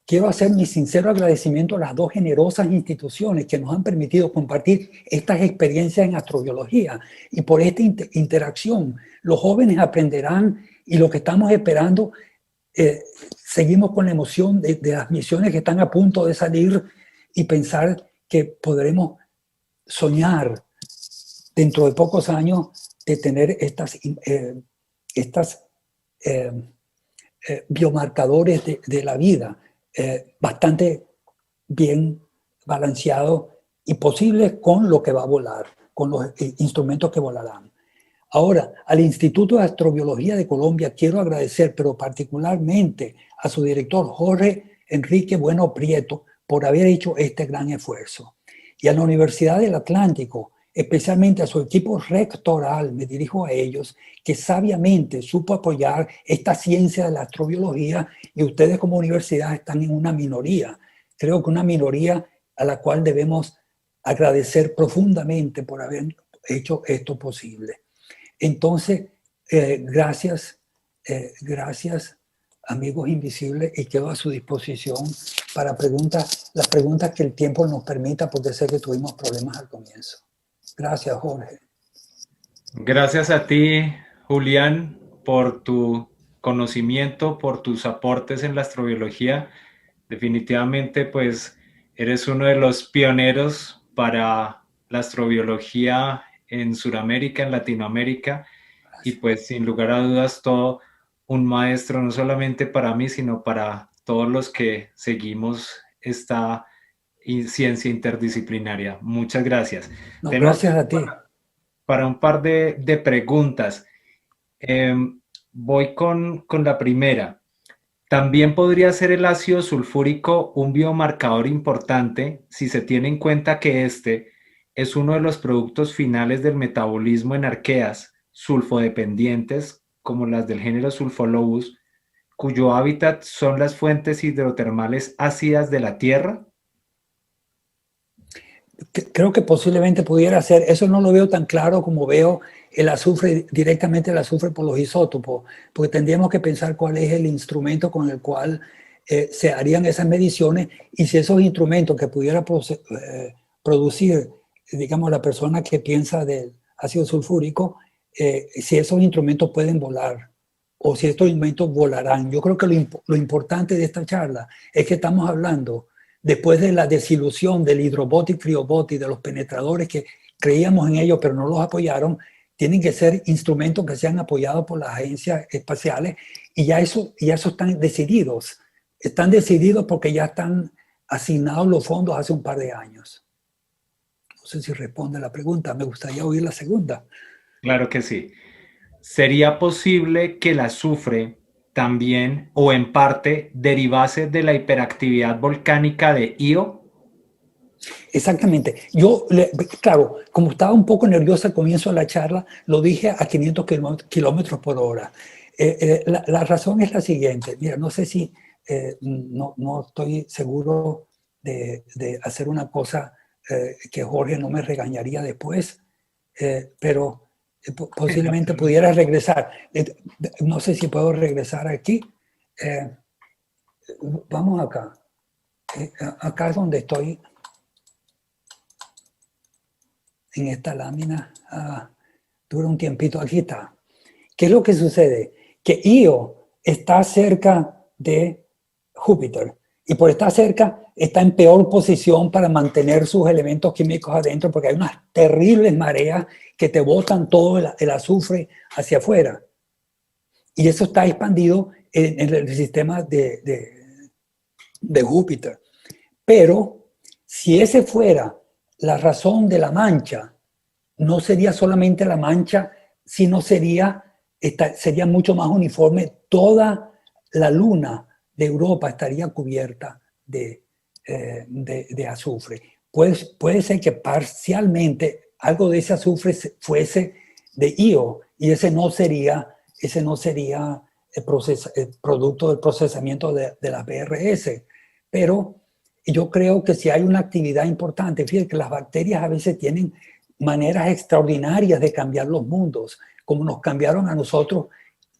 S3: Quiero hacer mi sincero agradecimiento a las dos generosas instituciones que nos han permitido compartir estas experiencias en astrobiología, y por esta interacción los jóvenes aprenderán, y lo que estamos esperando, seguimos con la emoción de las misiones que están a punto de salir, y pensar que podremos soñar dentro de pocos años de tener estas biomarcadores de la vida bastante bien balanceados y posibles con lo que va a volar, con los instrumentos que volarán. Ahora, al Instituto de Astrobiología de Colombia quiero agradecer, pero particularmente a su director Jorge Enrique Bueno Prieto, por haber hecho este gran esfuerzo. Y a la Universidad del Atlántico, especialmente a su equipo rectoral, me dirijo a ellos, que sabiamente supo apoyar esta ciencia de la astrobiología, y ustedes como universidad están en una minoría. Creo que una minoría a la cual debemos agradecer profundamente por haber hecho esto posible. Entonces, gracias, amigos invisibles, y quedo a su disposición para las preguntas que el tiempo nos permita, porque sé que tuvimos problemas al comienzo. Gracias, Jorge.
S2: Gracias a ti, Julián, por tu conocimiento, por tus aportes en la astrobiología. Definitivamente, pues, eres uno de los pioneros para la astrobiología en Sudamérica, en Latinoamérica. Gracias. Y pues, sin lugar a dudas, todo un maestro, no solamente para mí, sino para todos los que seguimos esta ciencia interdisciplinaria. Muchas gracias.
S3: No, gracias a ti.
S2: Para un par de preguntas. Voy con la primera. ¿También podría ser el ácido sulfúrico un biomarcador importante si se tiene en cuenta que este es uno de los productos finales del metabolismo en arqueas sulfodependientes, como las del género Sulfolobus, cuyo hábitat son las fuentes hidrotermales ácidas de la Tierra?
S3: Creo que posiblemente pudiera ser. Eso no lo veo tan claro como veo el azufre, directamente el azufre por los isótopos, porque tendríamos que pensar cuál es el instrumento con el cual se harían esas mediciones, y si esos instrumentos que pudiera producir, digamos, la persona que piensa del ácido sulfúrico, si esos instrumentos pueden volar, o si estos instrumentos volarán. Yo creo que lo importante de esta charla es que estamos hablando, después de la desilusión del hidrobot y criobot y de los penetradores que creíamos en ellos pero no los apoyaron, tienen que ser instrumentos que sean apoyados por las agencias espaciales y ya eso están decididos. Están decididos porque ya están asignados los fondos hace un par de años. No sé si responde la pregunta, me gustaría oír la segunda.
S2: Claro que sí. ¿Sería posible que el azufre también o en parte derivase de la hiperactividad volcánica de Io?
S3: Exactamente. Claro, como estaba un poco nerviosa al comienzo de la charla, lo dije a 500 kilómetros por hora. La razón es la siguiente. Mira, no sé si no estoy seguro de hacer una cosa que Jorge no me regañaría después, pero posiblemente pudiera regresar. No sé si puedo regresar aquí. Vamos acá. Acá es donde estoy. En esta lámina, dura un tiempito, aquí está. ¿Qué es lo que sucede? Que Io está cerca de Júpiter y por estar cerca está en peor posición para mantener sus elementos químicos adentro porque hay unas terribles mareas que te botan todo el azufre hacia afuera. Y eso está expandido en el sistema de Júpiter. Pero si ese fuera la razón de la mancha, no sería solamente la mancha, sino sería mucho más uniforme. Toda la luna de Europa estaría cubierta de azufre. Puede ser que parcialmente algo de ese azufre fuese de Io y ese no sería el producto del procesamiento de la PRS. Pero yo creo que si hay una actividad importante, fíjate que las bacterias a veces tienen maneras extraordinarias de cambiar los mundos, como nos cambiaron a nosotros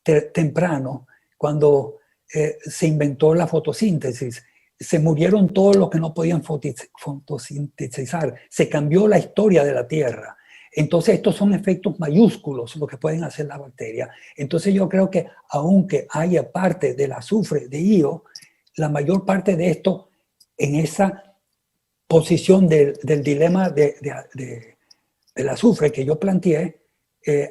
S3: temprano, cuando se inventó la fotosíntesis. Se murieron todos los que no podían fotosintetizar. Se cambió la historia de la Tierra. Entonces estos son efectos mayúsculos lo que pueden hacer las bacterias. Entonces yo creo que aunque haya parte del azufre de Io, la mayor parte de esto en esa posición del dilema del azufre que yo planteé,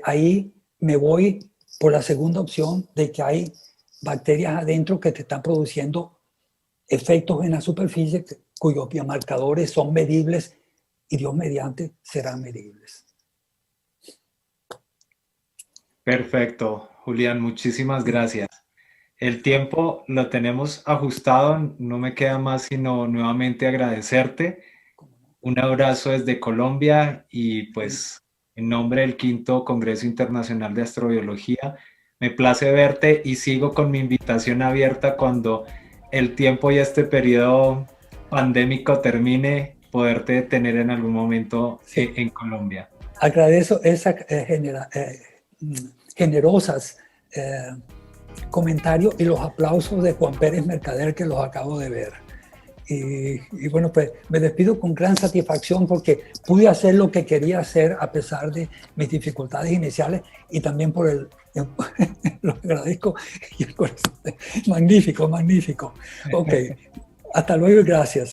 S3: ahí me voy por la segunda opción de que hay bacterias adentro que te están produciendo efectos en la superficie cuyos biomarcadores son medibles y Dios mediante serán medibles.
S2: Perfecto, Julián, muchísimas gracias. El tiempo lo tenemos ajustado, no me queda más sino nuevamente agradecerte. Un abrazo desde Colombia y pues en nombre del 5º Congreso Internacional de Astrobiología, me place verte y sigo con mi invitación abierta cuando el tiempo y este periodo pandémico termine, poderte tener en algún momento en Colombia.
S3: Agradezco esas generosas comentarios y los aplausos de Juan Pérez Mercader que los acabo de ver. Y bueno, pues me despido con gran satisfacción porque pude hacer lo que quería hacer a pesar de mis dificultades iniciales y también por lo agradezco y el corazón. Magnífico, magnífico. Ok, hasta luego y gracias.